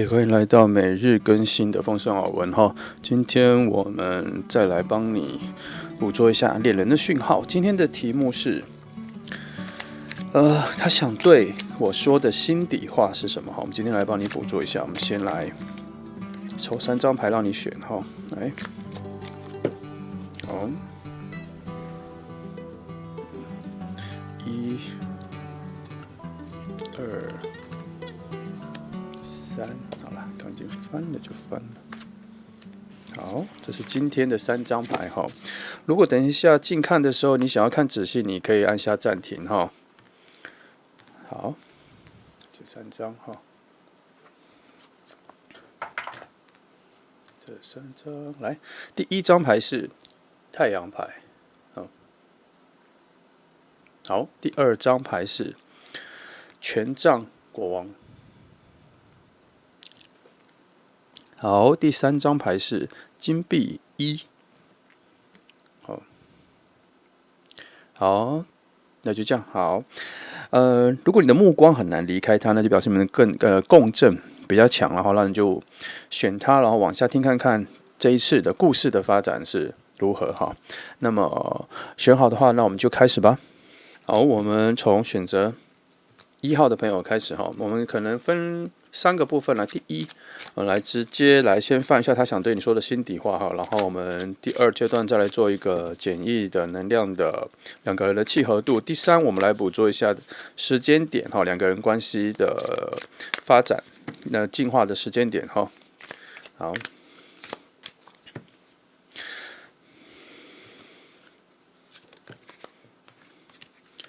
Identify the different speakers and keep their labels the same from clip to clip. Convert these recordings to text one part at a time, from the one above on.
Speaker 1: 欢迎来到每日更新的丰盛好文哈。今天我们再来帮你捕捉一下恋人的讯号。今天的题目是，他想对我说的心底话是什么？好，我们今天来帮你捕捉一下。我们先来抽3张牌让你选哈，来，好，1、2、3，好了，刚已经翻了就翻了。好，这是今天的3张牌哈。如果等一下近看的时候你想要看仔细，你可以按下暂停哈。好，这3张哈，这3张来，第1张牌是太阳牌，好，第2张牌是权杖国王。好，第3张牌是金币1。好，那就这样。好，如果你的目光很难离开它，那就表示你们共振比较强，然后那你就选它，然后往下听看看这一次的故事的发展是如何哈。那么选好的话，那我们就开始吧。好，我们从选择1号的朋友开始哈，我们可能分3个部分来。第一，来直接来先放一下他想对你说的心底话哈，然后我们第2阶段再来做一个简易的能量的2个人的契合度。第3，我们来捕捉一下时间点哈，2个人关系的发展，进化的时间点哈。好。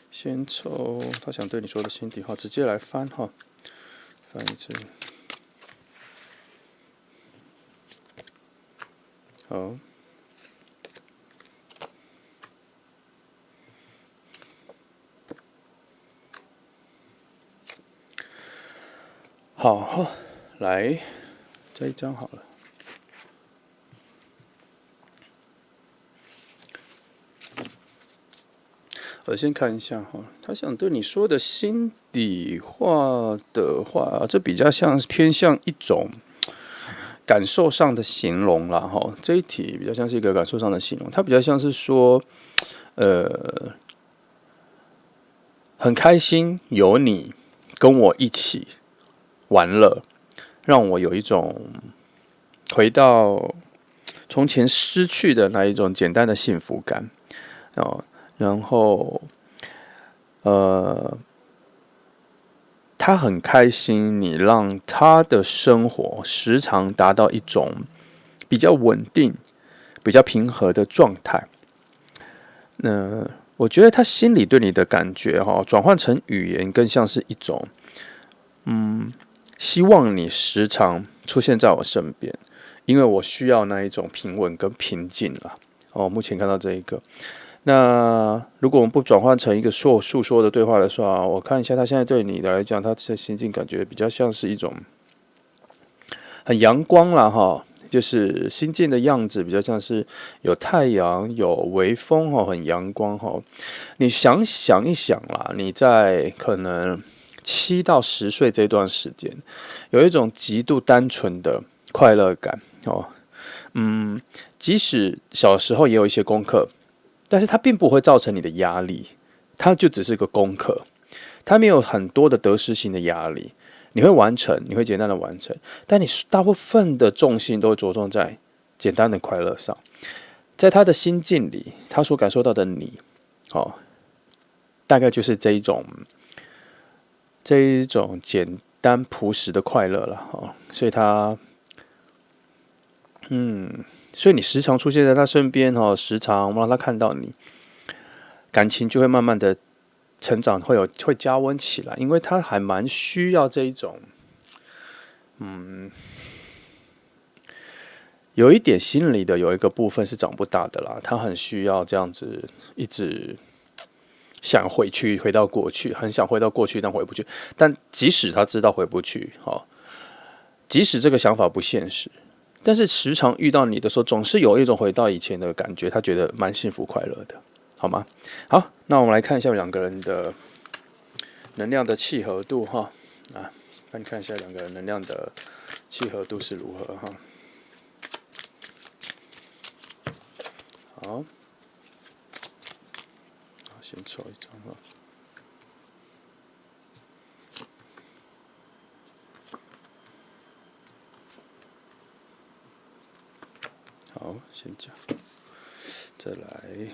Speaker 1: 先抽他想对你说的心底话，直接来翻哈，翻一次。好，好，来这一张好了。我先看一下哈，他想对你说的心底话的话，这比较像偏向一种感受上的形容啦哈。这一题比较像是一个感受上的形容，它比较像是说，很开心有你跟我一起玩乐，让我有一种回到从前失去的那一种简单的幸福感哦。然后，他很开心，你让他的生活时常达到一种比较稳定、比较平和的状态。我觉得他心里对你的感觉哈，转换成语言更像是一种，希望你时常出现在我身边，因为我需要那一种平稳跟平静啦。哦，目前看到这一个。那如果我们不转换成一个诉说的对话的话，我看一下他现在对你的来讲，他的心境感觉比较像是一种很阳光啦哈，就是心境的样子比较像是有太阳、有微风哈，很阳光哈。你想一想啦，你在可能7到10岁这段时间，有一种极度单纯的快乐感哦。即使小时候也有一些功课。但是它并不会造成你的压力，它就只是个功课，它没有很多的得失心的压力，你会完成，你会简单的完成，但你大部分的重心都会着重在简单的快乐上，在他的心境里，他所感受到的你，大概就是这一种简单朴实的快乐了所以他，所以你时常出现在他身边时常让他看到你，感情就会慢慢的成长，会加温起来，因为他还蛮需要这一种，有一点心里的有一个部分是长不大的啦，他很需要这样子一直想回到过去，很想回到过去，但回不去。但即使他知道回不去，即使这个想法不现实。但是时常遇到你的时候，总是有一种回到以前的感觉，他觉得蛮幸福快乐的，好吗？好，那我们来看一下2个人的能量的契合度哈，帮你看一下2个人能量的契合度是如何哈？好，先抽一张哈。好，先讲，再来。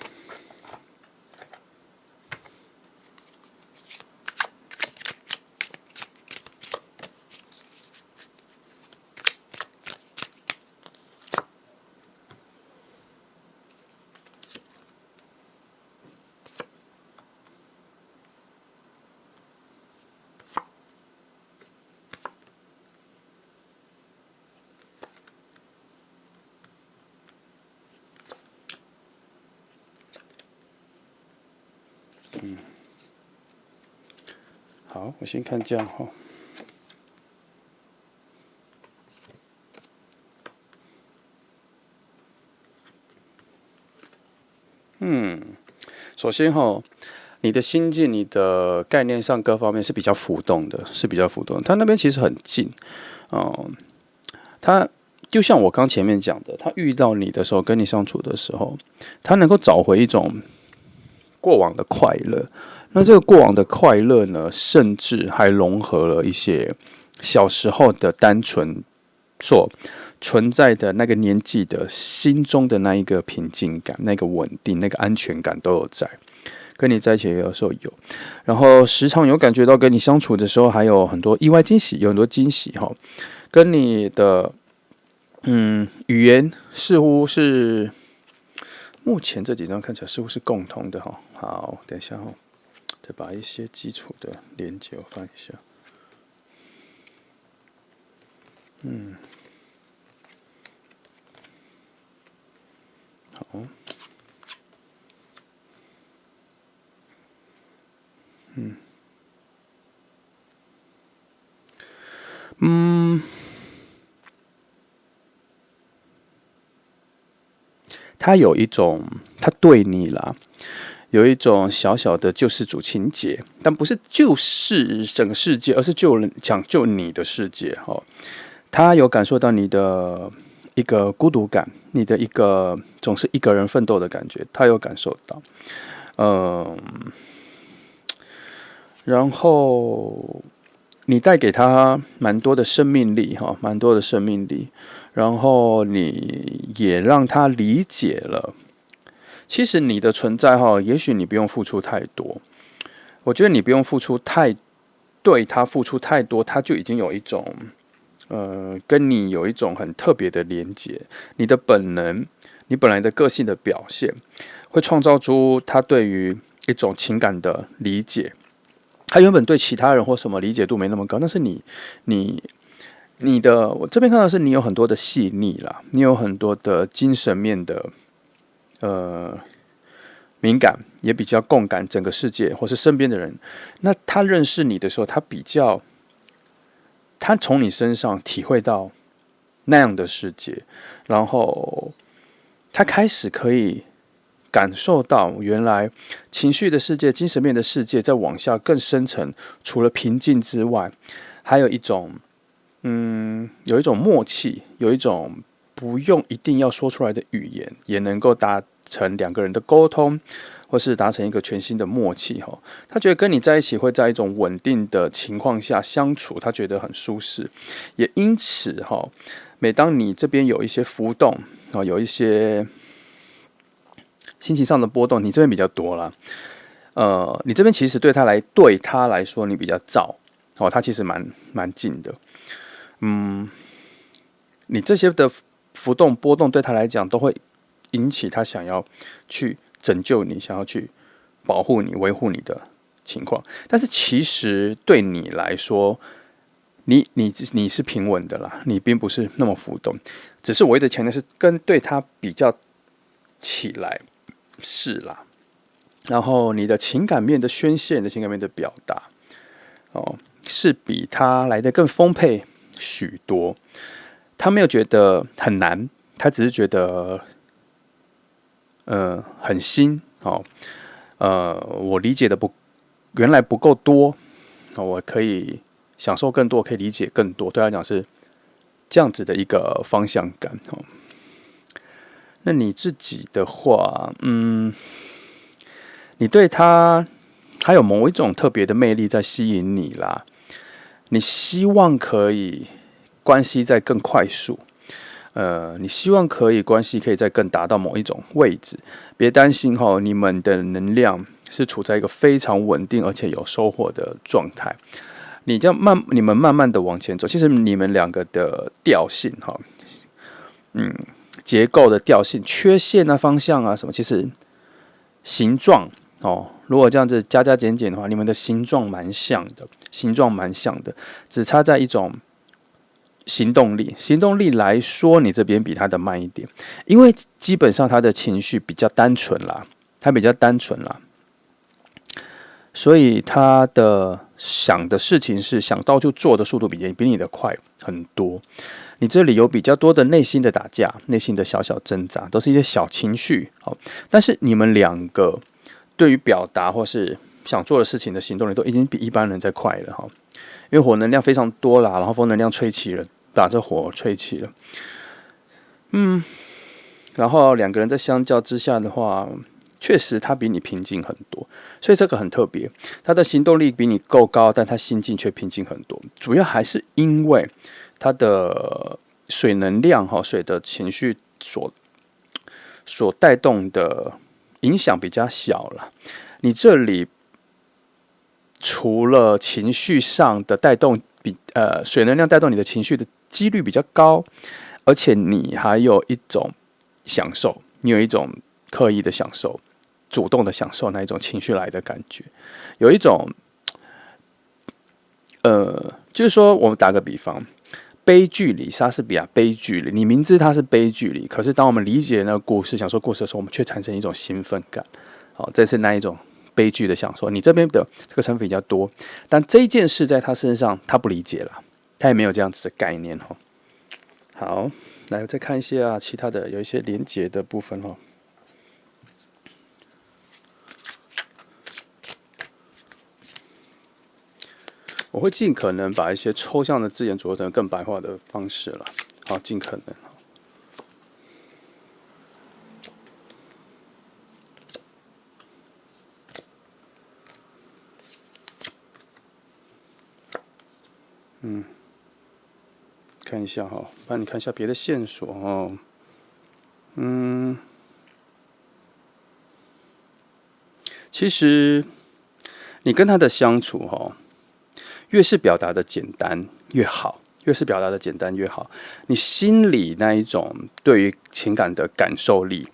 Speaker 1: 好，我先看这样哈。首先哈，你的心境、你的概念上各方面是比较浮动的，是比较浮动的。他那边其实很近，他就像我刚前面讲的，他遇到你的时候，跟你相处的时候，他能够找回一种过往的快乐。那这个过往的快乐呢，甚至还融合了一些小时候的单纯所存在的那个年纪的心中的那一个平静感、那个稳定、那个安全感都有在。跟你在一起有时候有，然后时常有感觉到跟你相处的时候，还有很多意外惊喜，有很多惊喜哈。跟你的语言似乎是目前这几张看起来似乎是共同的哈。好，等一下哈，再把一些基础的连接我放一下。好。他有一种，他对你啦，有一种小小的救世主情节，但不是救世整个世界，而是讲救你的世界哈。他有感受到你的一个孤独感，你的一个总是一个人奋斗的感觉，他有感受到，然后你带给他蛮多的生命力哈，蛮多的生命力，然后你也让他理解了，其实你的存在哈，也许你不用付出太多，我觉得你不用付出对他付出太多，他就已经有一种跟你有一种很特别的连结，你的本能，你本来的个性的表现，会创造出他对于一种情感的理解。他原本对其他人或什么理解度没那么高，但是你的，我这边看到的是你有很多的细腻啦，你有很多的精神面的敏感，也比较共感整个世界或是身边的人。那他认识你的时候，他从你身上体会到那样的世界，然后他开始可以感受到原来情绪的世界、精神面的世界再往下更深层，除了平静之外，还有一种有一种默契，有一种不用一定要说出来的语言，也能够达成两个人的沟通，或是达成一个全新的默契哈。他觉得跟你在一起会在一种稳定的情况下相处，他觉得很舒适，也因此哈，每当你这边有一些浮动啊，有一些心情上的波动，你这边比较多啦。你这边其实对他来说，你比较燥哦，他其实蛮近的。你这些的浮动波动对他来讲，都会引起他想要去拯救你，想要去保护你、维护你的情况。但是其实对你来说，你是平稳的啦，你并不是那么浮动。只是我一直强调是跟对他比较起来是啦。然后你的情感面的宣泄，你的情感面的表达，是比他来的更丰沛许多。他没有觉得很难，他只是觉得很新哦。我理解的原来不够多，我可以享受更多，可以理解更多。对他来讲是这样子的一个方向感哦。那你自己的话，你对他还有某一种特别的魅力在吸引你啦。你希望可以关系再更快速，你希望关系可以再更达到某一种位置。别担心哈，你们的能量是处在一个非常稳定而且有收获的状态。你们慢慢的往前走，其实你们两个的调性哈，结构的调性、缺陷啊、方向啊什么，其实形状哦，如果这样子加加减减的话，你们的形状蛮像的，只差在一种行动力。行动力来说，你这边比他的慢一点，因为基本上他的情绪比较单纯啦，所以他的想的事情是想到就做的速度比你的快很多。你这里有比较多的内心的打架，内心的小小挣扎，都是一些小情绪。但是你们两个对于表达或是想做的事情的行动力都已经比一般人再快了哈，因为火能量非常多啦，然后风能量吹起了，把这火吹起了。然后两个人在相较之下的话，确实他比你平静很多，所以这个很特别。他的行动力比你够高，但他心境却平静很多。主要还是因为他的水能量水的情绪所带动的影响比较小了。你这里除了情绪上的带动，水能量带动你的情绪的几率比较高，而且你还有一种享受，你有一种刻意的享受、主动的享受那一种情绪来的感觉，有一种就是说，我们打个比方。悲剧里，莎士比亚悲剧里，你明知它是悲剧里，可是当我们理解那个故事、享受故事的时候，我们却产生一种兴奋感。好，这是那一种悲剧的享受。你这边的这个成分比较多，但这一件事在他身上，他不理解了，他也没有这样子的概念哦。好，来我再看一下其他的，有一些连结的部分哦。我会尽可能把一些抽象的字眼组合成更白话的方式了，好，尽可能。看一下哈，帮你看一下别的线索哦。其实你跟他的相处哈。越是表达的简单越好，你心里那一种对于情感的感受力，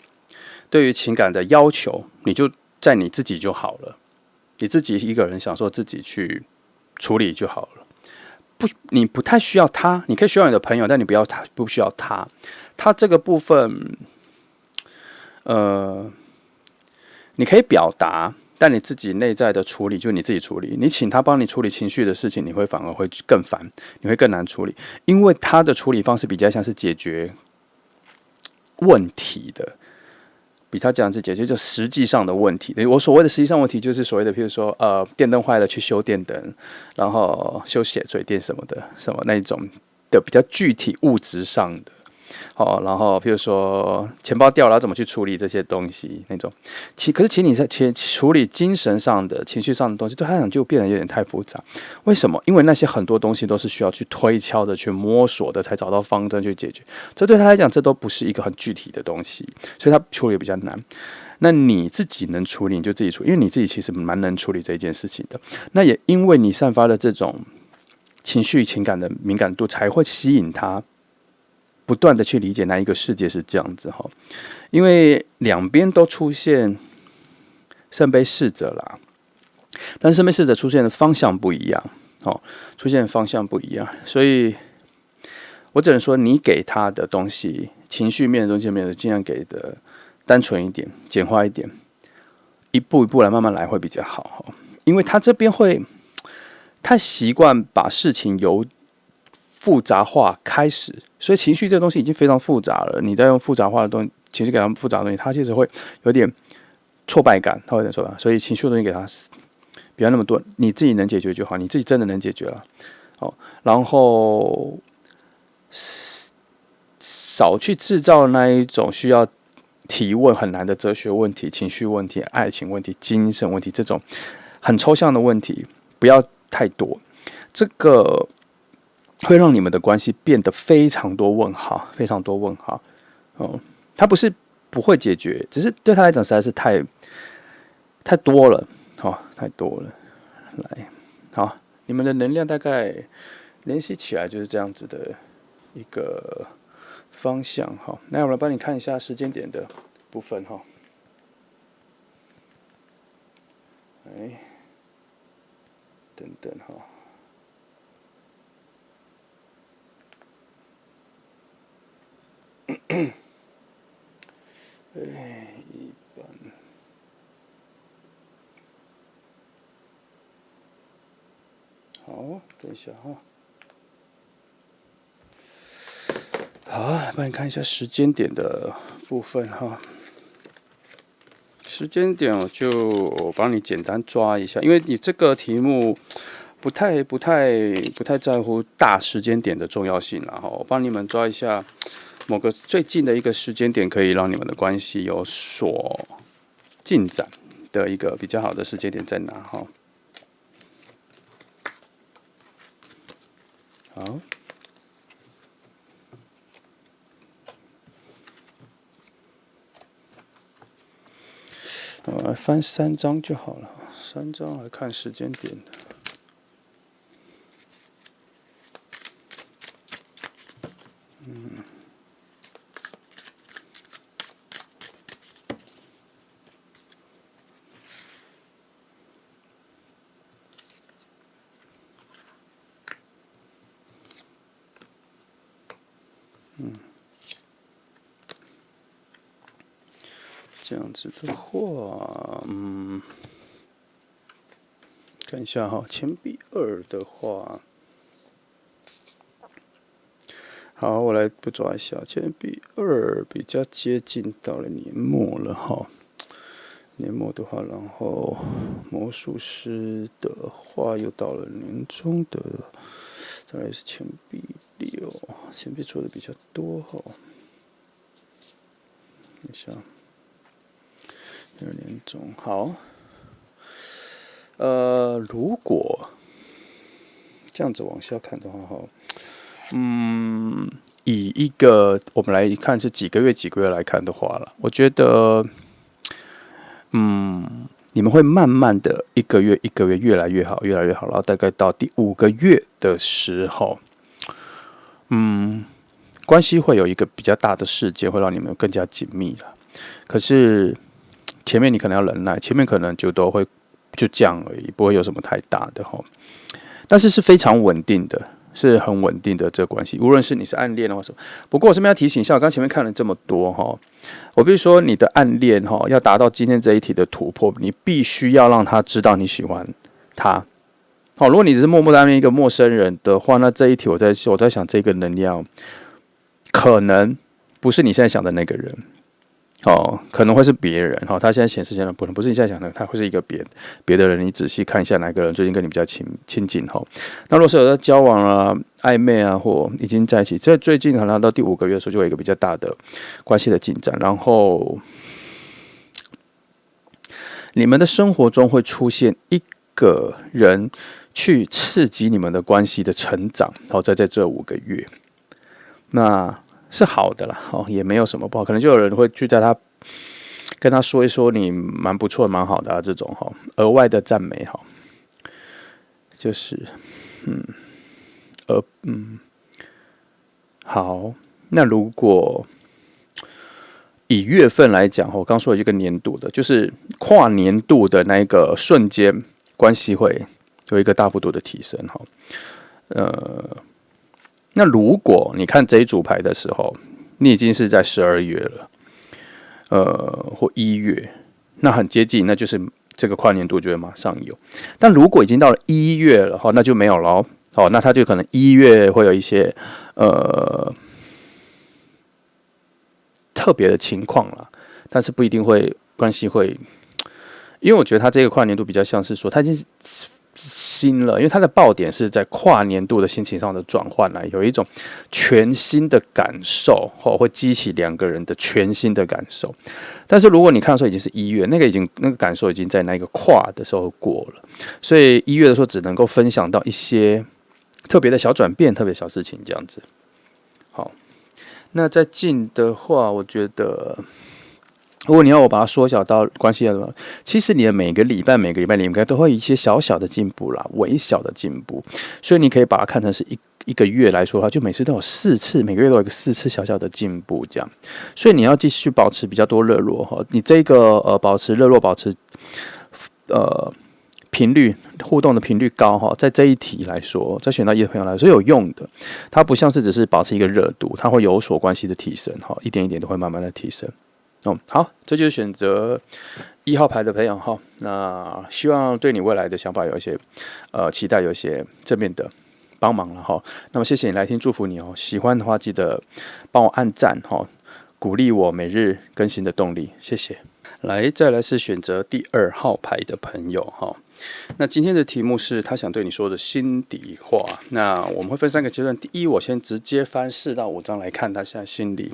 Speaker 1: 对于情感的要求，你就在你自己就好了。你自己一个人享受自己去处理就好了。你不太需要他，你可以需要你的朋友，但你不需要他。他这个部分，你可以表达。但你自己内在的处理，就你自己处理。你请他帮你处理情绪的事情，你会反而会更烦，你会更难处理，因为他的处理方式比较像是解决问题的，比他这样子解决就实际上的问题。我所谓的实际上问题，就是所谓的，譬如说，电灯坏了去修电灯，然后修水电什么的，什么那一种的比较具体物质上的。然后譬如说钱包掉了要怎么去处理这些东西那种，可是请你在处理精神上的情绪上的东西，对他来讲就变得有点太复杂。为什么？因为那些很多东西都是需要去推敲的、去摸索的，才找到方针去解决。这对他来讲，这都不是一个很具体的东西，所以他处理比较难。那你自己能处理，你就自己处理，因为你自己其实蛮能处理这一件事情的。那也因为你散发的这种情绪、情感的敏感度，才会吸引他。不断的去理解那一个世界是这样子哈，因为两边都出现圣杯侍者啦，但圣杯侍者出现的方向不一样，所以我只能说你给他的东西，情绪面的东西尽量给的单纯一点，简化一点，一步一步来，慢慢来会比较好，因为他这边会太习惯把事情由复杂化开始，所以情绪这个东西已经非常复杂了。你再用复杂化的东西，情绪给他们复杂的东西，他其实会有点挫败感，他会有点挫败。所以情绪的东西给他不要那么多，你自己能解决就好，你自己真的能解决了。然后少去制造那一种需要提问很难的哲学问题、情绪问题、爱情问题、精神问题这种很抽象的问题，不要太多。这个会让你们的关系变得非常多问号，非常多问号。它不是不会解决，只是对他来讲实在是太多了，太多了。来，好，你们的能量大概联系起来就是这样子的一个方向哈。那我来帮你看一下时间点的部分哈。等等哈。一般。好，等一下哈。好，帮你看一下时间点的部分哈。时间点我帮你简单抓一下，因为你这个题目不太在乎大时间点的重要性啦哈。我帮你们抓一下某个最近的一个时间点，可以让你们的关系有所进展的一个比较好的时间点在哪哈？好。我来翻3张就好了，3张来看时间点的。这样子的话，看一下哈，钱币2的话，好，我来捕捉一下，钱币2比较接近到了年末了哈。年末的话，然后魔术师的话又到了年终的，再来是钱币6，钱币做的比较多哈。看一下。2年中好，如果这样子往下看的话，以一个我们来看是几个月来看的话了，我觉得，你们会慢慢的一个月越来越好，然后大概到第5个月的时候，关系会有一个比较大的事件，会让你们更加紧密了。可是前面你可能要忍耐，前面可能就都会就这样而已，不会有什么太大的哈。但是是非常稳定的，是很稳定的这个关系，无论是你是暗恋的或什么。不过我这边要提醒一下，我刚前面看了这么多哈，我必须说你的暗恋哈，要达到今天这一题的突破，你必须要让他知道你喜欢他。好，如果你只是默默的暗恋一个陌生人的话，那这一题我在想，这个能量可能不是你现在想的那个人。可能会是别人。他现在显示现在不是你现在想的，他会是一个别的人。你仔细看一下哪个人最近跟你比较亲近。那如果是有在交往啊、暧昧啊，或已经在一起，这最近可能到第5个月的时候，就有一个比较大的关系的进展。然后，你们的生活中会出现一个人去刺激你们的关系的成长。在这5个月，那是好的啦，也没有什么不好，可能就有人会去跟他说一说你蛮不错、蛮好的啊，这种额外的赞美就是好。那如果以月份来讲，我刚说有一个年度的，就是跨年度的那一个瞬间，关系会有一个大幅度的提升那如果你看这一组牌的时候，你已经是在12月了，或1月，那很接近，那就是这个跨年度就会马上有。但如果已经到了1月了，那就没有了那他就可能1月会有一些特别的情况啦，但是不一定会关系会，因为我觉得他这个跨年度比较像是说，他已经新了，因为它的爆点是在跨年度的心情上的转换啦，有一种全新的感受，会激起两个人的全新的感受。但是如果你看的时候已经是1月，那个感受已经在那个跨的时候过了，所以1月的时候只能够分享到一些特别的小转变、特别小事情这样子。好，那在近的话，我觉得。如果你要我把它缩小到关系的话，其实你的每个礼拜你应该都会有一些小小的进步啦，微小的进步，所以你可以把它看成是一个月来说的话，就每次都有4次，每个月都有一个4次小小的进步这样。所以你要继续保持比较多热络哈，你这个保持热络，保持频率互动的频率高哈，在这一题来说，在选到1的朋友来说是有用的。它不像是只是保持一个热度，它会有所关系的提升哈，一点一点都会慢慢的提升。好，这就是选择1号牌的朋友哈。那希望对你未来的想法有一些期待，有一些正面的帮忙了哈。那么谢谢你来听，祝福你哦。喜欢的话记得帮我按赞哈，鼓励我每日更新的动力，谢谢。再来是选择第2号牌的朋友哈。那今天的题目是他想对你说的心底话。那我们会分3个阶段。第一，我先直接翻4到5张来看他现在心里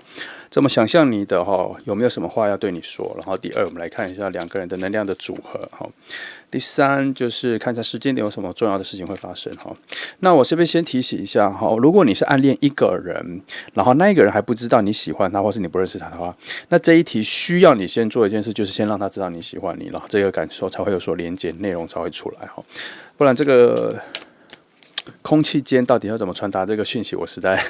Speaker 1: 怎么想象你的哈，有没有什么话要对你说。然后第2，我们来看一下2个人的能量的组合哈。第3就是看一下时间点有什么重要的事情会发生哈。那我这边先提醒一下哈，如果你是暗恋一个人，然后那一个人还不知道你喜欢他，或是你不认识他的话，那这一题需要你先做一件事，就是先让他知道你喜欢你了，这个感受才会有所连接，内容才会出来哈。不然这个空气间到底要怎么传达这个讯息，我实在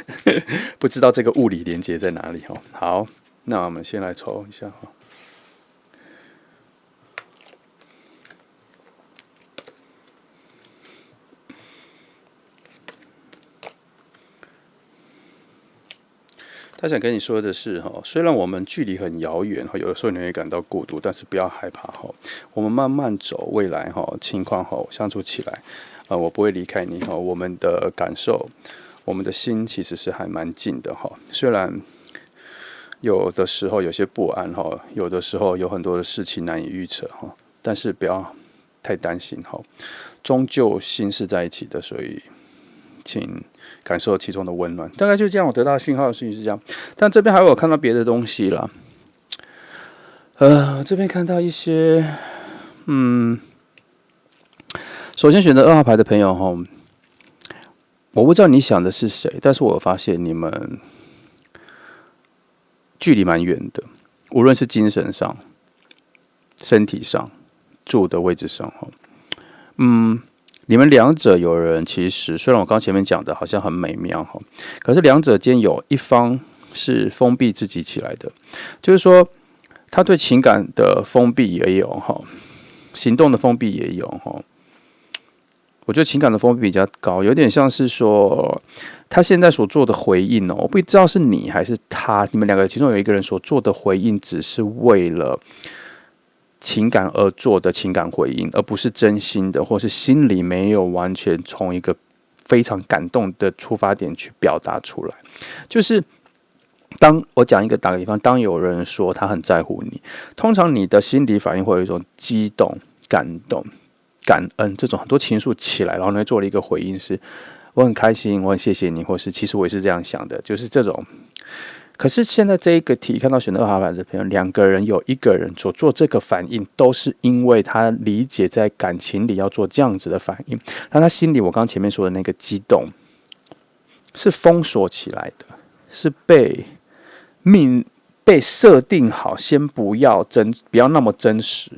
Speaker 1: 不知道这个物理连接在哪里哈。好，那我们先来抽一下哈。他想跟你说的是虽然我们距离很遥远有的时候你会感到孤独，但是不要害怕我们慢慢走，未来情况相处起来我不会离开你我们的感受，我们的心其实是还蛮近的虽然有的时候有些不安有的时候有很多的事情难以预测但是不要太担心终究心是在一起的，所以请感受其中的温暖，大概就这样。我得到的讯号的事情是这样，但这边还有看到别的东西啦。这边看到一些，首先选择2号牌的朋友我不知道你想的是谁，但是我发现你们距离蛮远的，无论是精神上、身体上、住的位置上你们2者有人其实虽然我刚前面讲的好像很美妙可是2者间有一方是封闭自己起来的，就是说他对情感的封闭也有行动的封闭也有我觉得情感的封闭比较高，有点像是说他现在所做的回应我不知道是你还是他，你们2个其中有一个人所做的回应只是为了情感而做的情感回应，而不是真心的，或是心里没有完全从一个非常感动的出发点去表达出来。就是当我打个比方，当有人说他很在乎你，通常你的心理反应会有一种激动、感动、感恩这种很多情绪起来，然后呢做了一个回应是我很开心，我很谢谢你，或是其实我也是这样想的，就是这种。可是现在这一个题看到选择2号牌的朋友，2个人有1个人所做这个反应，都是因为他理解在感情里要做这样子的反应，但他心里我刚前面说的那个激动是封锁起来的，是被设定好，先不要那么真实。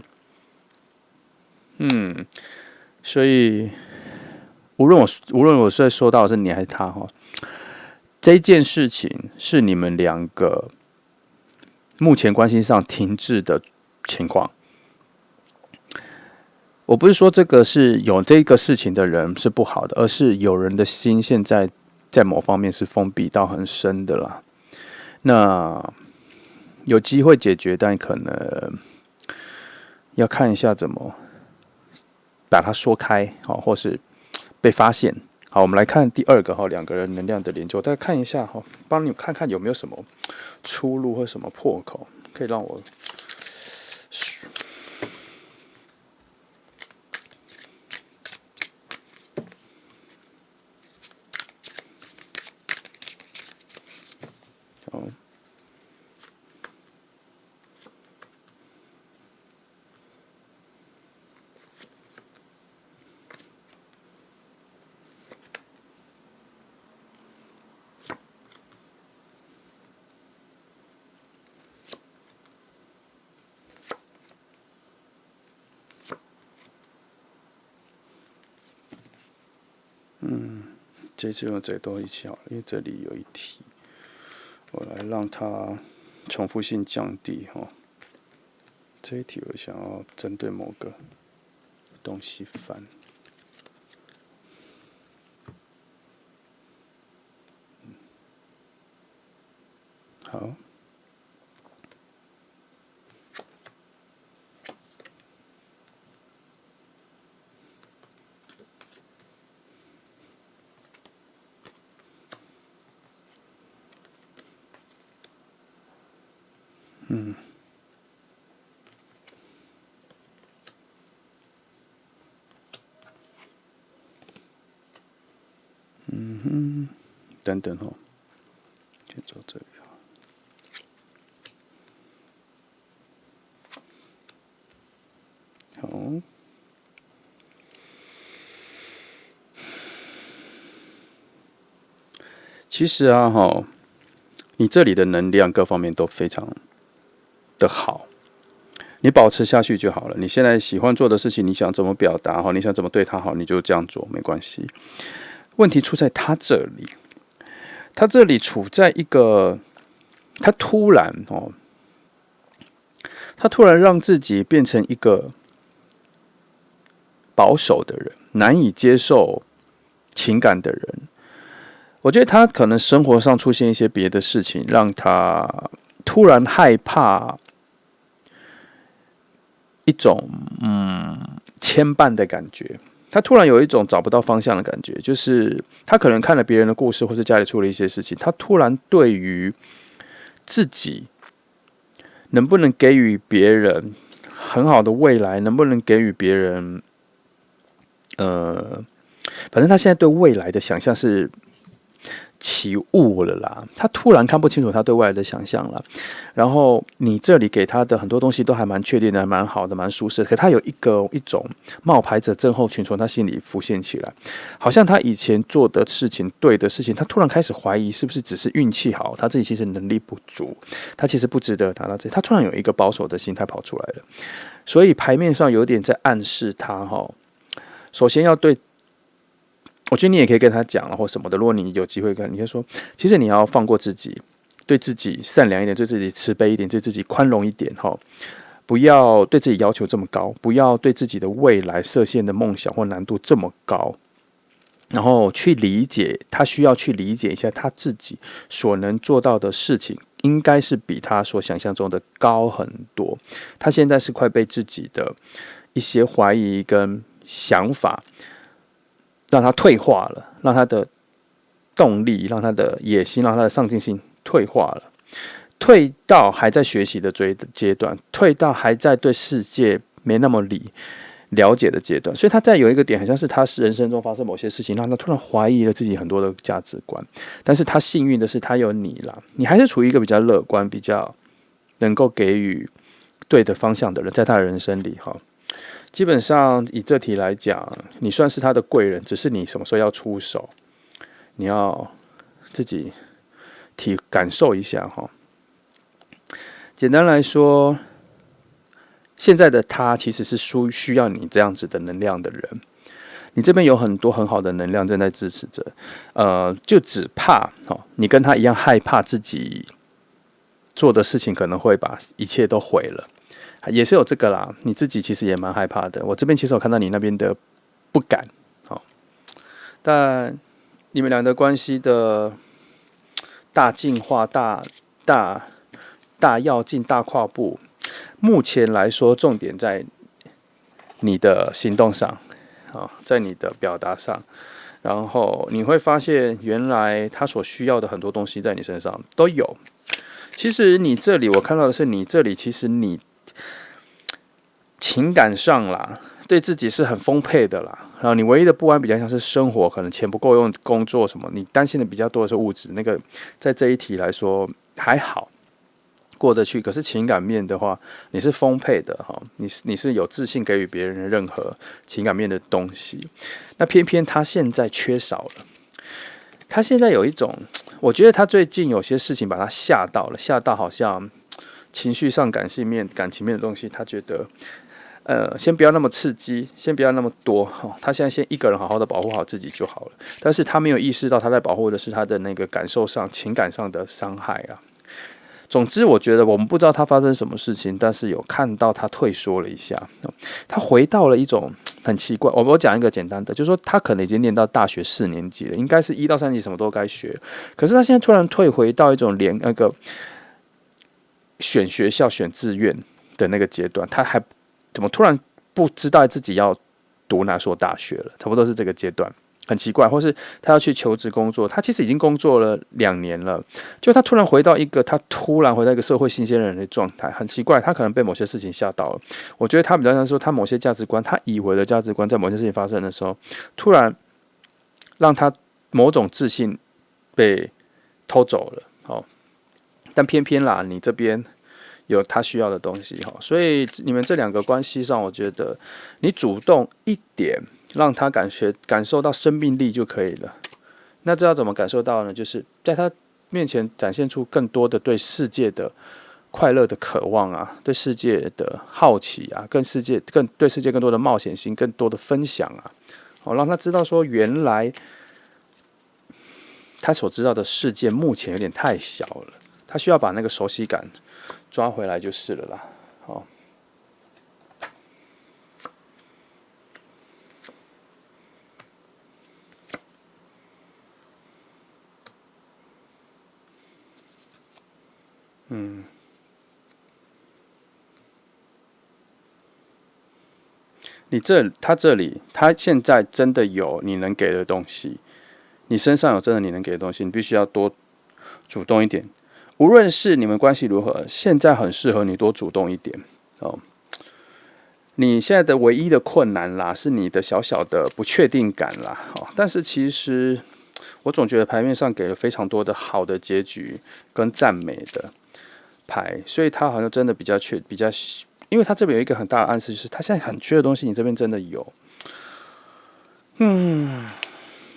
Speaker 1: 所以无论我是说到的是你还是他这件事情是你们2个目前关系上停滞的情况。我不是说这个是有这个事情的人是不好的，而是有人的心现在在某方面是封闭到很深的啦。那有机会解决，但可能要看一下怎么把它说开或是被发现。好，我们来看第2个2个人能量的研究，大家看一下帮你看看有没有什么出路或什么破口，可以让我这次用这个都一起好了，因为这里有一题，我来让它重复性降低哈。这一题我想要针对某个东西翻。好。等等哦，先做这里。好，其实啊，你这里的能量各方面都非常的好，你保持下去就好了。你现在喜欢做的事情，你想怎么表达你想怎么对他好，你就这样做，没关系。问题出在他这里。他这里处在一个，他突然让自己变成一个保守的人，难以接受情感的人。我觉得他可能生活上出现一些别的事情，让他突然害怕一种牵绊的感觉。他突然有一种找不到方向的感觉，就是他可能看了别人的故事，或是家里出了一些事情，他突然对于自己能不能给予别人很好的未来，能不能给予别人，反正他现在对未来的想象是起雾了啦，他突然看不清楚他对未来的想象了。然后你这里给他的很多东西都还蛮确定的，蛮好的，蛮舒适的。可他有一种冒牌者症候群从他心里浮现起来，好像他以前做的事情、对的事情，他突然开始怀疑是不是只是运气好，他自己其实能力不足，他其实不值得拿到这。他突然有一个保守的心态跑出来了，所以牌面上有点在暗示他首先要对。我觉得你也可以跟他讲或什么的。如果你有机会跟，你就说，其实你要放过自己，对自己善良一点，对自己慈悲一点，对自己宽容一点不要对自己要求这么高，不要对自己的未来设限的梦想或难度这么高。然后去理解，他需要去理解一下他自己所能做到的事情，应该是比他所想象中的高很多。他现在是快被自己的一些怀疑跟想法。让他退化了，让他的动力，让他的野心，让他的上进心退化了，退到还在学习的阶段，退到还在对世界没那么了解的阶段。所以他在有一个点，好像是他人生中发生某些事情，让他突然怀疑了自己很多的价值观。但是他幸运的是，他有你啦，你还是处于一个比较乐观、比较能够给予对的方向的人，在他的人生里基本上以这题来讲，你算是他的贵人，只是你什么时候要出手，你要自己感受一下简单来说，现在的他其实是需要你这样子的能量的人。你这边有很多很好的能量正在支持着，就只怕你跟他一样害怕自己做的事情可能会把一切都毁了。也是有这个啦，你自己其实也蛮害怕的。我这边其实有看到你那边的不敢，但你们俩的关系的大进化、大跃进、大跨步，目前来说重点在你的行动上在你的表达上，然后你会发现原来他所需要的很多东西在你身上都有。其实你这里我看到的是，你这里其实你情感上啦，对自己是很丰沛的啦。然后你唯一的不安比较像是生活，可能钱不够用，工作什么，你担心的比较多的是物质。那个在这一题来说，还好过得去。可是情感面的话，你是丰沛的哈，你是有自信给予别人的任何情感面的东西。那偏偏他现在缺少了，他现在有一种，我觉得他最近有些事情把他吓到了，吓到好像情绪上、感情面的东西，他觉得。先不要那么刺激，先不要那么多。他现在先一个人好好的保护好自己就好了。但是他没有意识到他在保护的是他的那个感受上、情感上的伤害啊。总之，我觉得我们不知道他发生什么事情，但是有看到他退缩了一下，他回到了一种很奇怪。我讲一个简单的，就是说他可能已经念到大学4年级了，应该是1到3级什么都该学，可是他现在突然退回到一种连那个选学校、选志愿的那个阶段，他还怎么突然不知道自己要读哪所大学了？差不多是这个阶段，很奇怪。或是他要去求职工作，他其实已经工作了2年了，就他突然回到一个社会新鲜人的状态，很奇怪。他可能被某些事情吓到了。我觉得他比较像说，他某些价值观，他以为的价值观，在某些事情发生的时候，突然让他某种自信被偷走了。好，但偏偏啦，你这边。有他需要的东西，所以你们这2个关系上，我觉得你主动一点，让他感受到生命力就可以了。那这要怎么感受到呢？就是在他面前展现出更多的对世界的快乐的渴望啊，对世界的好奇啊，对世界更多的冒险心，更多的分享啊，让他知道说，原来他所知道的世界目前有点太小了，他需要把那个熟悉感。抓回来就是了啦，好。他这里，他现在真的有你能给的东西，你身上有真的你能给的东西，你必须要多主动一点。无论是你们关系如何，现在很适合你多主动一点哦。你现在的唯一的困难啦，是你的小小的不确定感啦。但是其实我总觉得牌面上给了非常多的好的结局跟赞美的牌，所以他好像真的比较，因为他这边有一个很大的暗示，就是他现在很缺的东西，你这边真的有。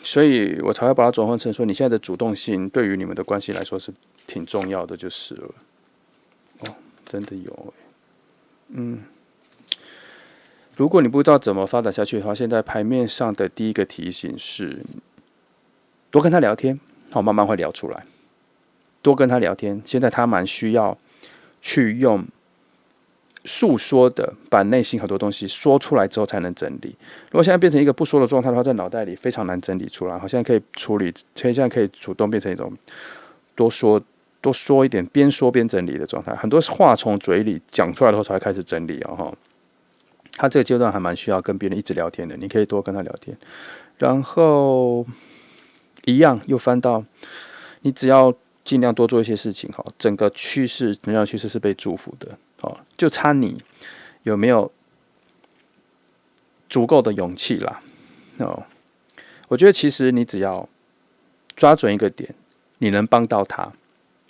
Speaker 1: 所以我才会把它转换成说，你现在的主动性对于你们的关系来说是挺重要的，就是了。真的有如果你不知道怎么发展下去的话，现在牌面上的第一个提醒是，多跟他聊天，慢慢会聊出来。多跟他聊天，现在他蛮需要去用诉说的，把内心很多东西说出来之后才能整理。如果现在变成一个不说的状态的话，在脑袋里非常难整理出来。好像可以处理，现在可以主动变成一种多说一点，边说边整理的状态。很多话从嘴里讲出来的时候才会开始整理哦。他这个阶段还蛮需要跟别人一直聊天的，你可以多跟他聊天。然后一样又翻到，你只要尽量多做一些事情，整个趋势，能量趋势是被祝福的。就差你有没有足够的勇气啦。我觉得其实你只要抓准一个点，你能帮到他，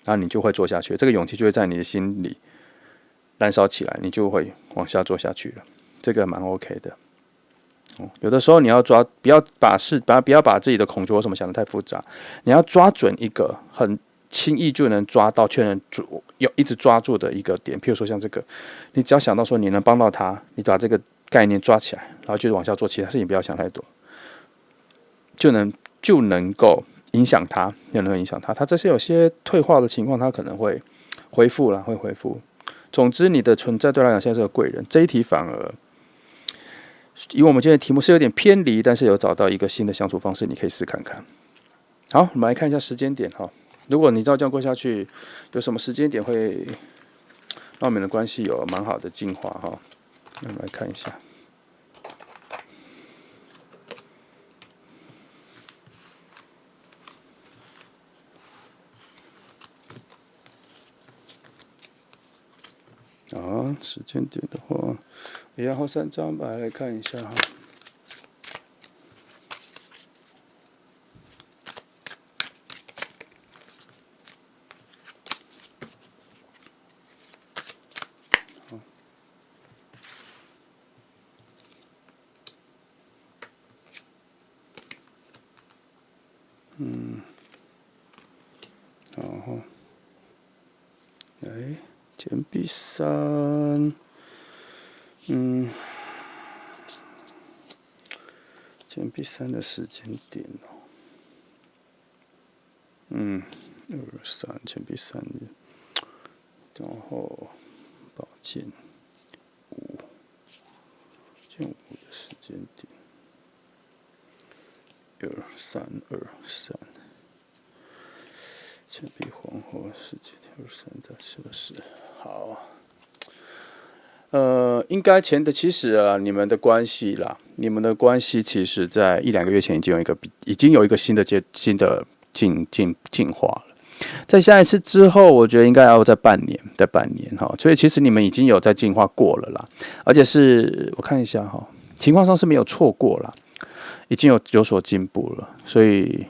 Speaker 1: 然后你就会做下去，这个勇气就会在你的心里燃烧起来，你就会往下做下去了。这个蛮 OK 的。有的时候你要抓，不要把自己的恐惧或什么想得太复杂，你要抓准一个很轻易就能抓到，却能一直抓住的一个点。譬如说像这个，你只要想到说你能帮到他，你把这个概念抓起来，然后就往下做其他事情，不要想太多，就能够影响他，他这些有些退化的情况，他可能会恢复了，会恢复。总之，你的存在对他来讲现在是个贵人。这一题反而，因为我们今天的题目是有点偏离，但是有找到一个新的相处方式，你可以试看看。好，我们来看一下时间点哈。如果你照这样过下去，有什么时间点会让我们的关系有蛮好的进化哈？我们来看一下。时间点的话，然后3张吧，来看一下哈。后来减 B3，减 B3的时间点23减 B3，然后宝剑5减5的时间点，2323。钱币皇后世界23到40，好，应该前的其实啊，你们的关系其实在1-2个月前已经有一个新的进化了。在下一次之后，我觉得应该要再半年哈，所以其实你们已经有在进化过了啦，而且是我看一下哈，情况上是没有错过啦，已经有所进步了，所以。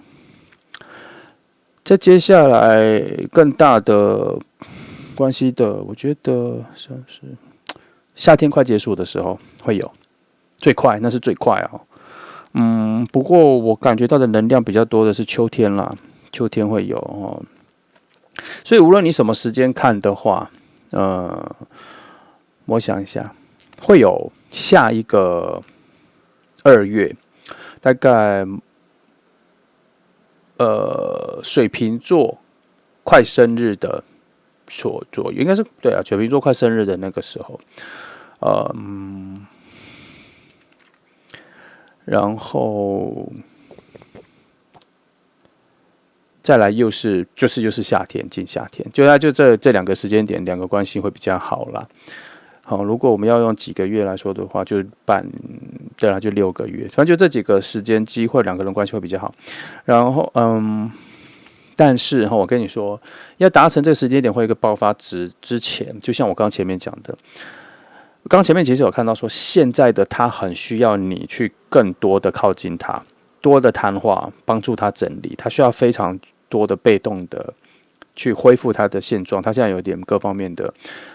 Speaker 1: 在接下来更大的关系的，我觉得算是夏天快结束的时候会有，最快那是最快啊。不过我感觉到的能量比较多的是秋天啦，秋天会有哦。所以无论你什么时间看的话，我想一下，会有下一个2月，大概。水瓶座快生日的左右，应该是对啊，水瓶座快生日的那个时候，然后再来又是夏天，进夏天，就这2个时间点，2个关系会比较好啦。好，如果我们要用几个月来说的话，就对啦，就6个月，反正就这几个时间机会，2个人关系会比较好。然后，但是我跟你说，要达成这个时间点或一个爆发值之前，就像我刚前面讲的，刚前面其实有看到说，现在的他很需要你去更多的靠近他，多的谈话，帮助他整理，他需要非常多的被动的去恢复他的现状，他现在有点各方面的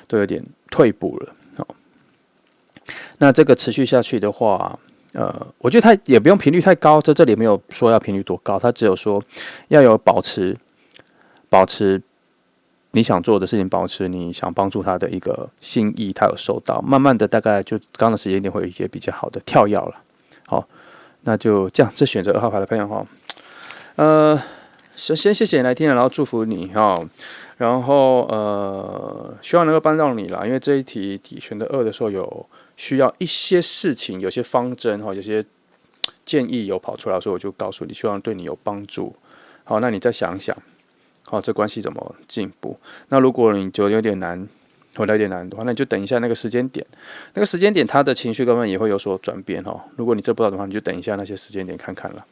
Speaker 1: 都有点退步了。那这个持续下去的话，我觉得它也不用频率太高，这里没有说要频率多高，它只有说要有保持你想做的事情，保持你想帮助他的一个心意，他有收到，慢慢的大概就刚的时间点会有一些比较好的跳跃了。好，那就这样，这选择2号牌的朋友哈，先谢谢你来听，然后祝福你哈。然后希望能够帮到你啦，因为这一题选择2的时候有需要一些事情，有些方针哈，有些建议有跑出来，所以我就告诉你，希望对你有帮助。好，那你再想想，好，这关系怎么进步？那如果你觉得有点难，或者有点难的话，那你就等一下那个时间点，他的情绪根本也会有所转变哈。如果你这不知道的话，你就等一下那些时间点看看了。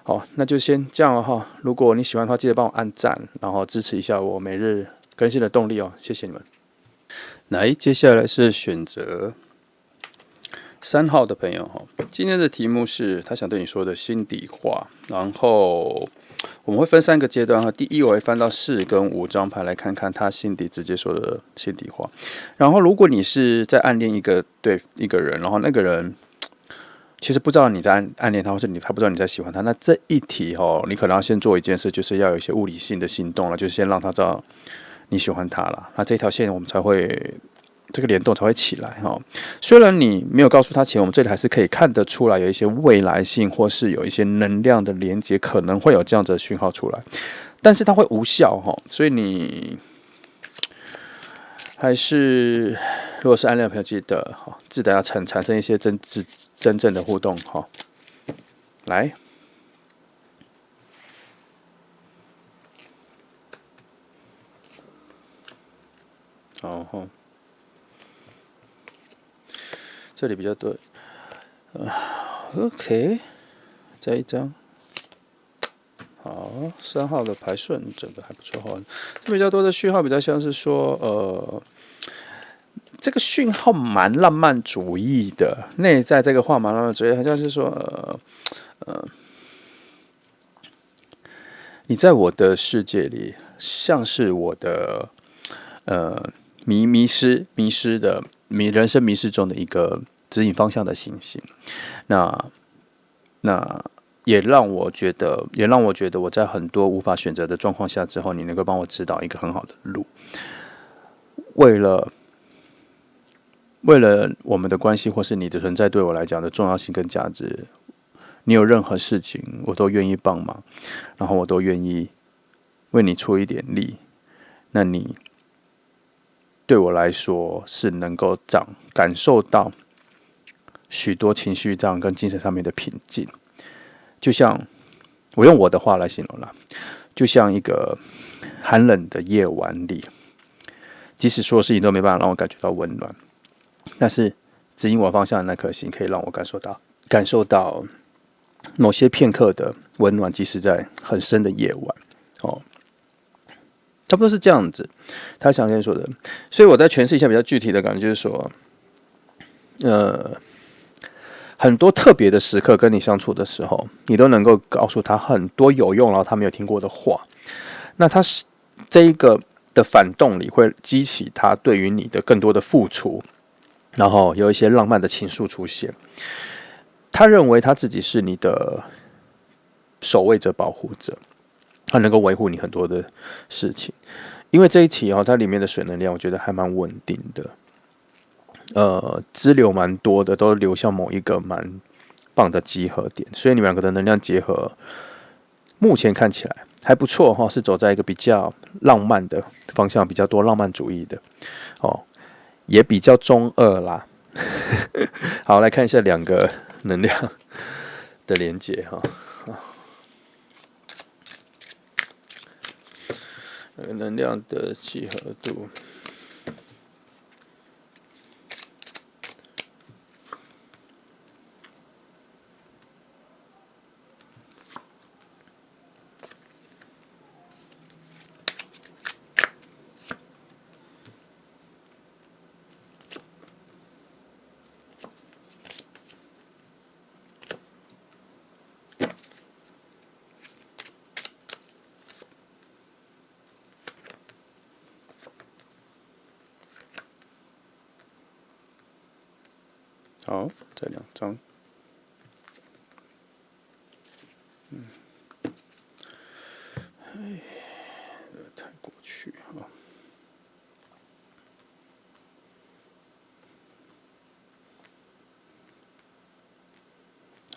Speaker 1: 好，那就先这样了哈。如果你喜欢的话，记得帮我按赞，然后支持一下我每日更新的动力哦。谢谢你们。来，接下来是选择3号的朋友哈。今天的题目是他想对你说的心底话，然后我们会分3个阶段哈。第一，我会翻到4跟5张牌来看看他心底直接说的心底话。然后，如果你是在暗恋一个人，然后那个人其实不知道你在暗恋他，或是他不知道你在喜欢他。那这一题你可能要先做一件事，就是要有一些物理性的行动了，就是先让他知道你喜欢他了。那这条线我们才会这个联动才会起来哈。虽然你没有告诉他前，我们这里还是可以看得出来有一些未来性，或是有一些能量的连接，可能会有这样子的讯号出来，但是它会无效哈。所以你还是如果是暗恋的朋友，记得要产生一些真正的互动哈。来，这里比较多，OK， 再一张。好，3号的牌顺，整个还不错哈。比较多的讯号比较像是说，这个讯号蛮浪漫主义的，内在这个话蛮浪漫主义，好像是说，你在我的世界里，像是我的迷失的人生迷失中的一个指引方向的星星。那也让我觉得我在很多无法选择的状况下之后，你能够帮我指导一个很好的路。为了我们的关系，或是你的存在对我来讲的重要性跟价值，你有任何事情我都愿意帮忙，然后我都愿意为你出一点力。那你对我来说是能够感受到许多情绪上跟精神上面的平静，就像我用我的话来形容啦，就像一个寒冷的夜晚里，即使所有事情都没办法让我感觉到温暖，但是指引我方向的那颗心可以让我感受到某些片刻的温暖，即使在很深的夜晚。差不多是这样子。他想跟你说的，所以我再诠释一下比较具体的感觉，就是说，很多特别的时刻跟你相处的时候，你都能够告诉他很多有用然后他没有听过的话。那他是这一个的反动力会激起他对于你的更多的付出，然后有一些浪漫的情愫出现。他认为他自己是你的守卫者、保护者，他能够维护你很多的事情。因为这一题它里面的水能量，我觉得还蛮稳定的。支流蛮多的，都流向某一个蛮棒的集合点，所以你们两个的能量结合，目前看起来还不错哈，是走在一个比较浪漫的方向，比较多浪漫主义的也比较中二啦。好，来看一下两个能量的连结哈。能量的契合度。好，再2张。太过去哈。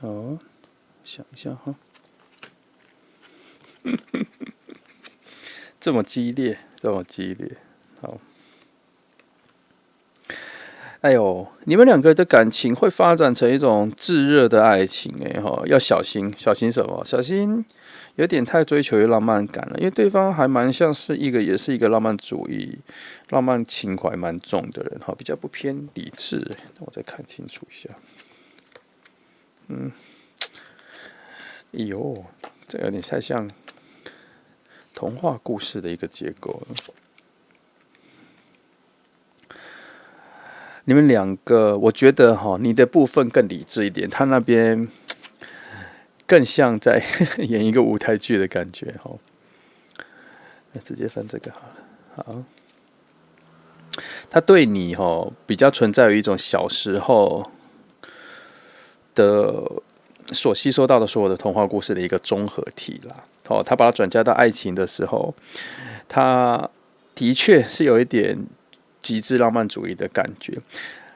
Speaker 1: 好，想一下哈。这么激烈，好。哎呦，你们两个的感情会发展成一种炙热的爱情，要小心，小心什么？小心有点太追求于浪漫感了，因为对方还蛮像是也是一个浪漫主义、浪漫情怀蛮重的人，比较不偏理智。我再看清楚一下，哎呦，这有点太像童话故事的一个结构了。你们两个，我觉得你的部分更理智一点，他那边更像在演一个舞台剧的感觉那直接翻这个好了。好，他对你比较存在于一种小时候的所吸收到的所有的童话故事的一个综合体啦。他把它转嫁到爱情的时候，他的确是有一点极致浪漫主义的感觉，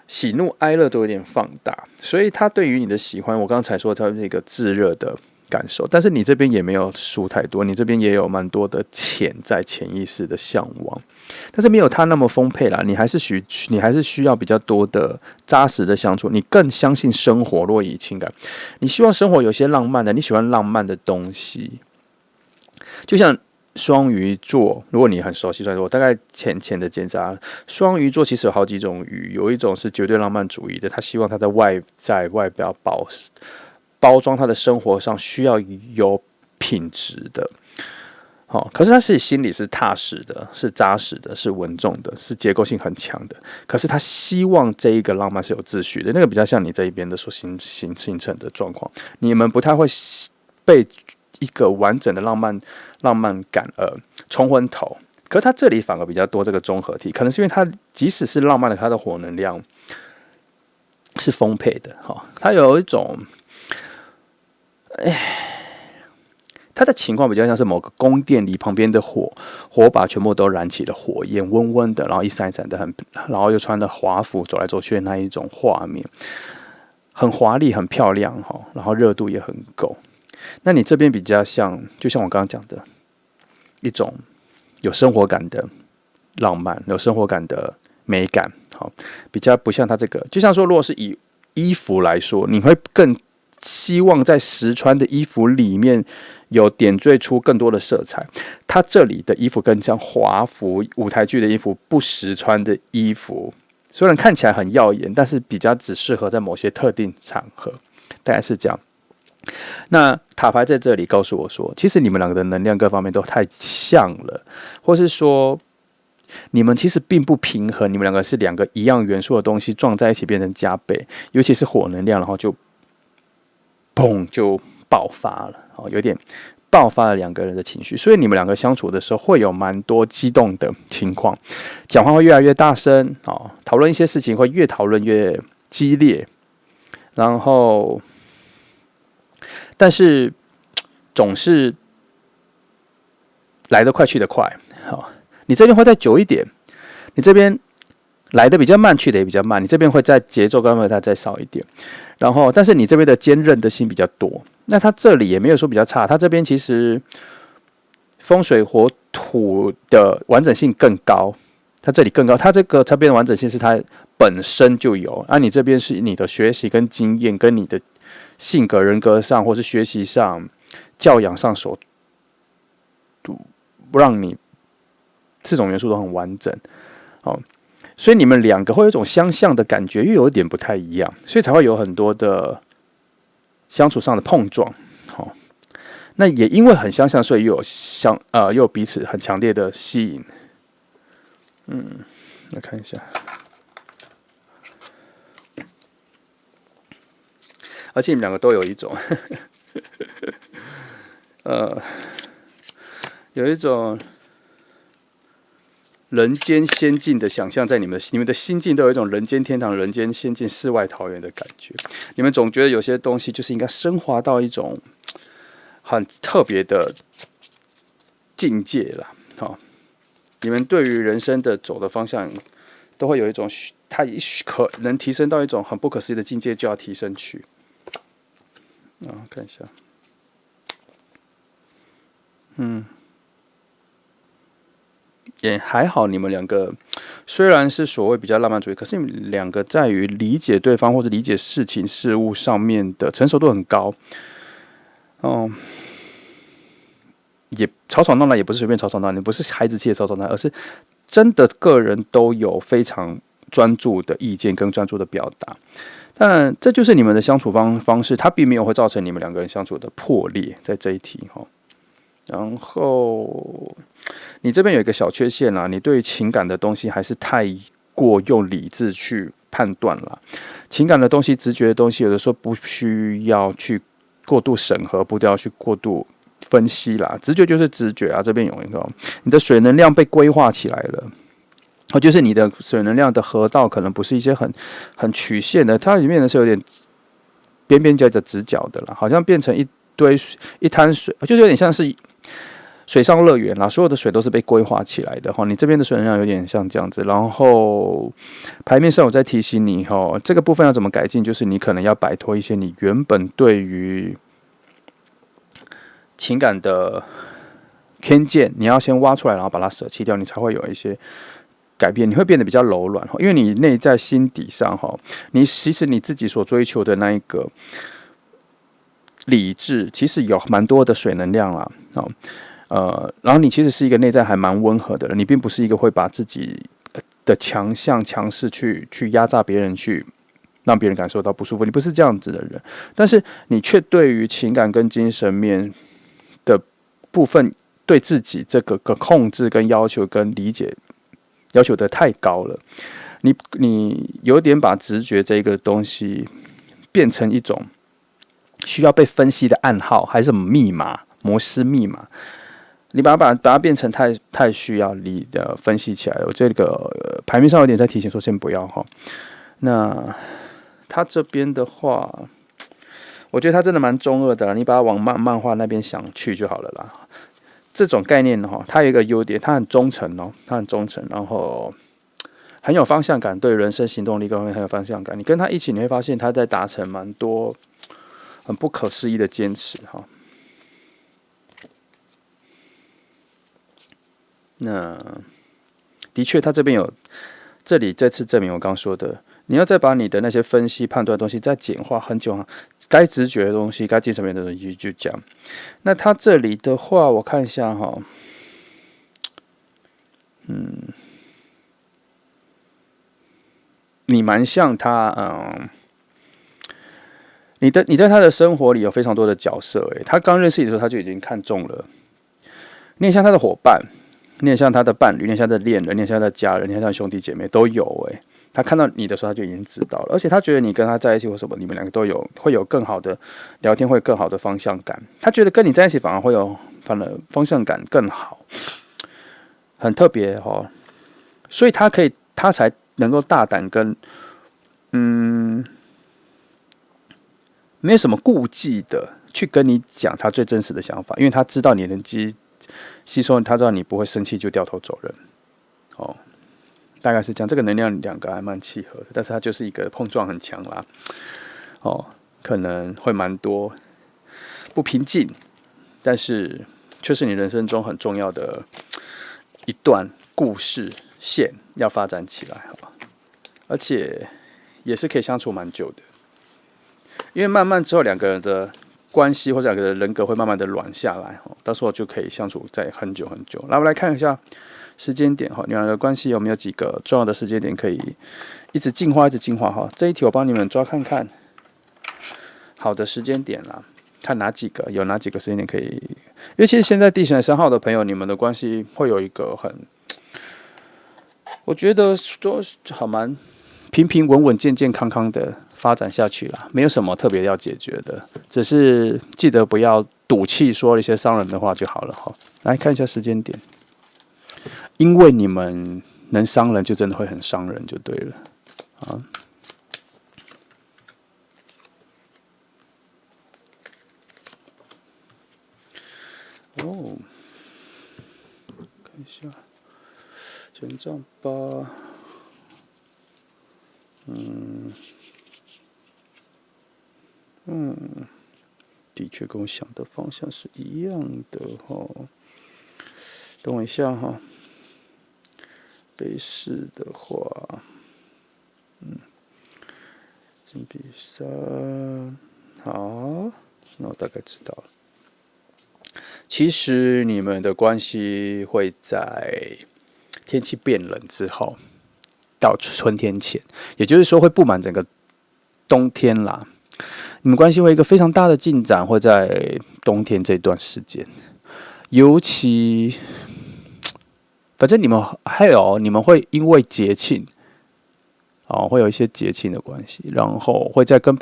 Speaker 1: 喜怒哀乐都有点放大，所以他对于你的喜欢，我刚才说他是一个炙热的感受，但是你这边也没有输太多，你这边也有蛮多的潜意识的向往，但是没有他那么丰沛啦。你还是需要比较多的扎实的相处，你更相信生活。若以情感，你希望生活有些浪漫的，你喜欢浪漫的东西，就像双鱼座，如果你很熟悉双鱼座，我大概浅的检查，双鱼座其实有好几种鱼，有一种是绝对浪漫主义的，他希望他在外表包装他的生活上需要有品质的，可是他自己心里是踏实的，是扎实的，是稳重的，是结构性很强的。可是他希望这一个浪漫是有秩序的，那个比较像你这一边的所形成的状况，你们不太会被一个完整的浪漫感冲昏头，可是他这里反而比较多这个综合体，可能是因为他即使是浪漫的，他的火能量是丰沛的，他有一种它的情况比较像是某个宫殿里旁边的火把全部都燃起了火焰，温温的，然后一闪一闪的然后又穿着华服走来走去的那一种画面，很华丽，很漂亮哈，然后热度也很够。那你这边比较像，就像我刚刚讲的一种有生活感的浪漫，有生活感的美感，好，比较不像它这个，就像说，如果是以衣服来说，你会更希望在实穿的衣服里面有点缀出更多的色彩。它这里的衣服更像华服、舞台剧的衣服，不实穿的衣服，虽然看起来很耀眼，但是比较只适合在某些特定场合，大概是这样。那塔牌在这里告诉我说，其实你们两个的能量各方面都太像了，或是说你们其实并不平衡，你们两个是两个一样元素的东西撞在一起变成加倍，尤其是火能量，然后就砰就爆发了，有点爆发了两个人的情绪，所以你们两个相处的时候会有蛮多激动的情况，讲话会越来越大声，讨论一些事情会越讨论越激烈，然后但是总是来得快去得快，你这边会再久一点，你这边来的比较慢，去的也比较慢，你这边会在节奏跟再少一点，然后但是你这边的坚韧的心比较多，那它这里也没有说比较差，它这边其实风水火土的完整性更高，它这里更高，它这边的完整性是它本身就有，你这边是你的学习跟经验跟你的性格人格上或是学习上教养上所不让你四种元素都很完整，所以你们两个会有一种相像的感觉，又有一点不太一样，所以才会有很多的相处上的碰撞。那也因为很相像，所以又有彼此很强烈的吸引。来看一下，而且你们两个都有一种，有一种人间仙境的想象，在你们的心境都有一种人间天堂、人间仙境、世外桃源的感觉。你们总觉得有些东西就是应该升华到一种很特别的境界啦。你们对于人生的走的方向，都会有一种它可能提升到一种很不可思议的境界，就要提升去。看一下，也还好，你们两个虽然是所谓比较浪漫主义，可是你们两个在于理解对方或者理解事情事物上面的成熟度很高。也吵吵闹闹，也不是随便吵吵闹闹，不是孩子气的吵吵闹闹，而是真的个人都有非常专注的意见跟专注的表达。但这就是你们的相处方式，它并没有会造成你们两个人相处的破裂，在这一题哈。然后你这边有一个小缺陷啦，你对于情感的东西还是太过用理智去判断啦。情感的东西、直觉的东西，有的时候不需要去过度审核，不要去过度分析啦。直觉就是直觉啊，这边有一个，你的水能量被规划起来了。就是你的水能量的河道可能不是一些很曲线的，它里面是有点边边角角直角的啦，好像变成一滩水，就是有点像是水上乐园啦，所有的水都是被规划起来的。你这边的水能量有点像这样子，然后牌面上我在提醒你这个部分要怎么改进，就是你可能要摆脱一些你原本对于情感的偏见，你要先挖出来，然后把它舍弃掉，你才会有一些改变，你会变得比较柔软，因为你内在心底上你其实你自己所追求的那一个理智，其实有蛮多的水能量啦，然后你其实是一个内在还蛮温和的人，你并不是一个会把自己的强项、强势去压榨别人，去让别人感受到不舒服，你不是这样子的人，但是你却对于情感跟精神面的部分，对自己这个控制跟要求跟理解。要求的太高了，你有点把直觉这个东西变成一种需要被分析的暗号，还是什么密码、摩斯密码？你把它变成太需要你的分析起来了。我这个牌面上有点在提醒说，先不要哈。那他这边的话，我觉得它真的蛮中二的啦，你把它往漫画那边想去就好了啦。这种概念它有一个优点，它很忠诚它很忠诚，然后很有方向感，对人生行动力很有方向感。你跟他一起，你会发现他在达成蛮多很不可思议的坚持那的确，他这边有这次证明我刚说的，你要再把你的那些分析判断的东西再简化很久该直觉的东西，该精神面的东西就讲。那他这里的话，我看一下你蛮像他，你在他的生活里有非常多的角色，他刚认识你的时候他就已经看中了，你很像他的伙伴，你很像他的伴侣，你很像他的恋人，你很像他的家人，你很像兄弟姐妹都有他看到你的时候他就已经知道了，而且他觉得你跟他在一起或什么，你们两个会有更好的聊天，会有更好的方向感。他觉得跟你在一起反而方向感更好，很特别所以他才能够大胆跟没有什么顾忌的去跟你讲他最真实的想法，因为他知道你能吸收，他知道你不会生气就掉头走人大概是这样。这个能量两个还蛮契合的，但是它就是一个碰撞很强啦可能会蛮多不平静，但是却是你人生中很重要的一段故事线要发展起来而且也是可以相处蛮久的，因为慢慢之后两个人的关系或者两个人的人格会慢慢的软下来到时候就可以相处在很久很久。来，我们来看一下时间点你们两个关系有没有几个重要的时间点可以一直进化这一题我帮你们抓看看好的时间点啦，看有哪几个时间点可以，因为其实现在地选3号的朋友，你们的关系会有一个我觉得都还蛮平平稳稳、健健康康的发展下去啦，没有什么特别要解决的，只是记得不要赌气说一些伤人的话就好了来看一下时间点。因为你们能伤人，就真的会很伤人，就对了看一下权杖8，的确跟我想的方向是一样的等我一下杯4的话，金币3，好，那我大概知道了。其实你们的关系会在天气变冷之后到春天前，也就是说会布满整个冬天啦。你们关系会有一个非常大的进展，会在冬天这段时间，尤其。反正你们会因为节庆会有一些节庆的关系，然后会在跟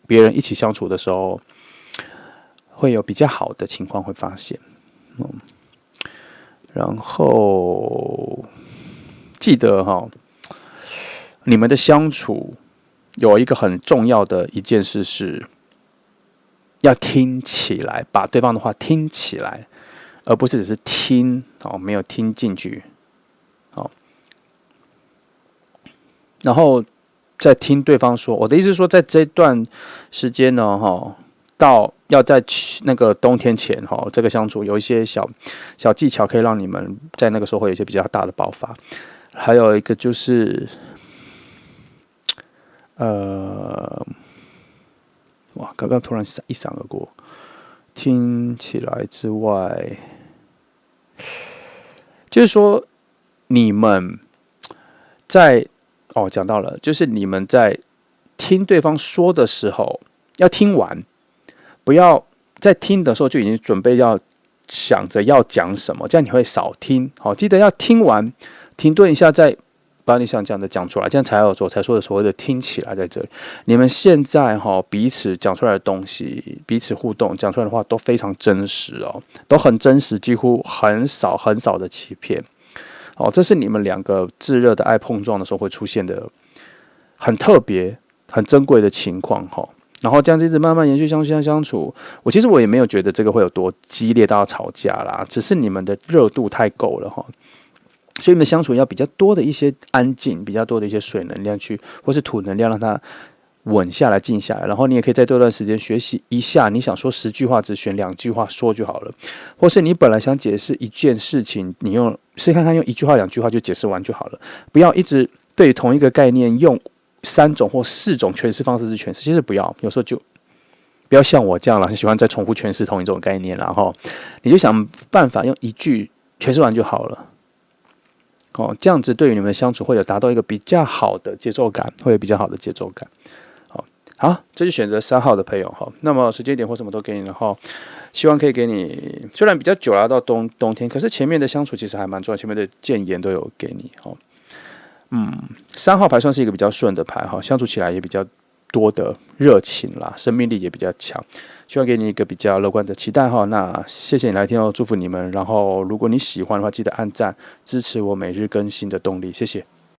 Speaker 1: 别人一起相处的时候，会有比较好的情况会发现然后记得你们的相处有一个很重要的一件事是，要听起来，把对方的话听起来，而不是只是听没有听进去然后再听对方说。我的意思是说，在这段时间呢到要在那个冬天前这个相处有一些小技巧，可以让你们在那个时候会有一些比较大的爆发。还有一个就是刚刚突然一闪而过，听起来之外，就是说你们在讲到了，就是你们在听对方说的时候要听完，不要在听的时候就已经准备要想着要讲什么，这样你会少听记得要听完，停顿一下再把你想讲的讲出来，这样才说的所谓的听起来在这里。你们现在彼此讲出来的东西，彼此互动讲出来的话都非常真实都很真实，几乎很少的欺骗这是你们两个炙热的爱碰撞的时候会出现的很特别、很珍贵的情况然后这样子一直慢慢延续相处，其实我也没有觉得这个会有多激烈到要吵架啦，只是你们的热度太够了哈，所以你们相处要比较多的一些安静，比较多的一些水能量去，或是土能量让它稳下来、静下来，然后你也可以在这段时间学习一下，你想说10句话，只选2句话说就好了，或是你本来想解释一件事情，你试看看用1句话、2句话就解释完就好了，不要一直对同一个概念用3种或4种诠释方式去诠释，其实不要，有时候就不要像我这样了，很喜欢再重复诠释同一种概念，然后你就想办法用1句诠释完就好了。这样子对于你们的相处会有达到一个比较好的节奏感，会有比较好的节奏感。好，这就选择3号的朋友哈。那么时间点或什么都给你，然后希望可以给你，虽然比较久了到冬天，可是前面的相处其实还蛮重要，前面的建言都有给你哈。3号牌算是一个比较顺的牌哈，相处起来也比较多的热情啦，生命力也比较强，希望给你一个比较乐观的期待哈。那谢谢你来听哦，祝福你们。然后如果你喜欢的话，记得按赞支持我每日更新的动力，谢谢。